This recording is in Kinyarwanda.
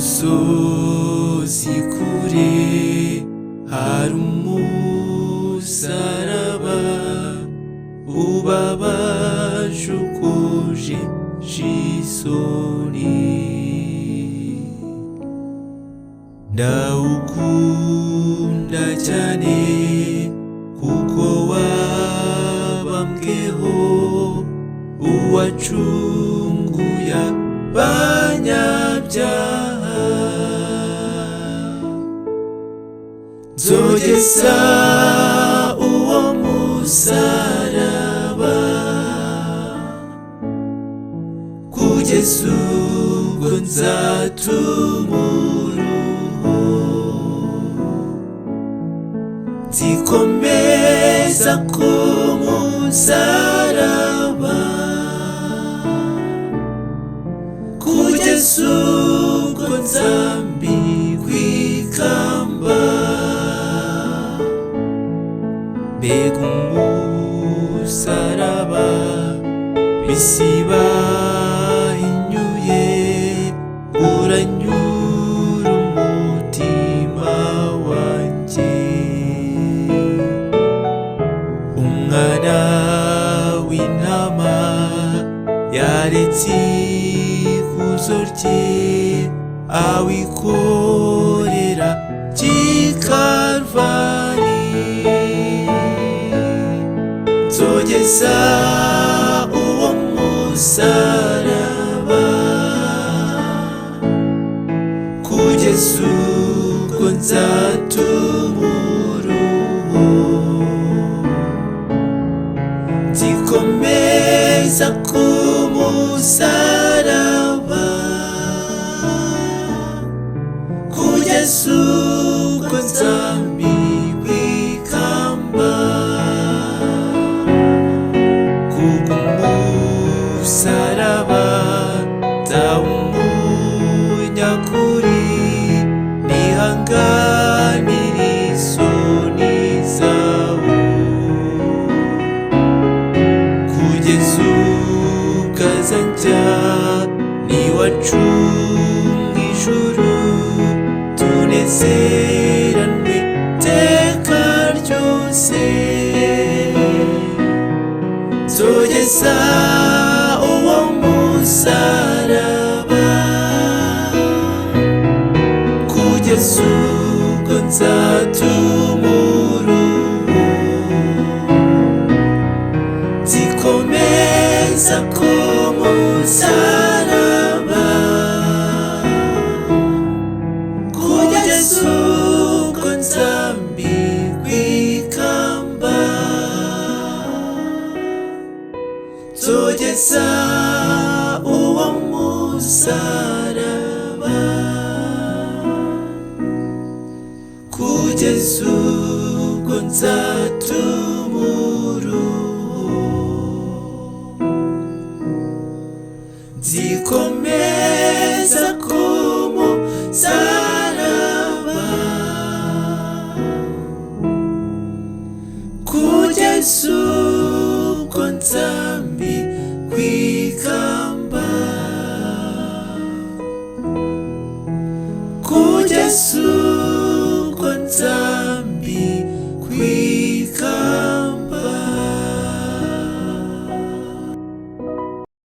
musozi kure hari umusaraba ubabaje ukojeje isoni. Ndawukunda cyane kuko wabambweho uwacunguye abanyabyaha. Nzogeza uwo musaraba kugeza ubwo nzatumuruho. Nzikomeza ku musaraba kugeza ubwo nzambikwa ikamba. Mbega umusaraba bisiba inyuye uranyura umutima wanjye. Umwana w'intama yaretse ikuzo rye awikorera cy'ikarvari. Nzogeza uwo musaraba kugeza ubwo nzatumuruho. Nzikomeza ku musaraba kugeza ubwo nzambikwa ikamba. Kubw'umusaraba nzawumunyakuri nihanganira isoni zawo kugeza ubwo azanjyana iwacu mw'ijuru tunezeranwe iteka ryose. Nzogeza uwo musaraba kugeza ubwo nzatumuruho. Nzikomeza ku musaraba kugeza ubwo nzambikwa ikamba. Nzogeza uwo musaraba kugeza ubwo nzatumuruho. Nzikomeza ku musaraba kugeza ubwo nzambikwa ikamba. Kugeza ubwo nzambikwa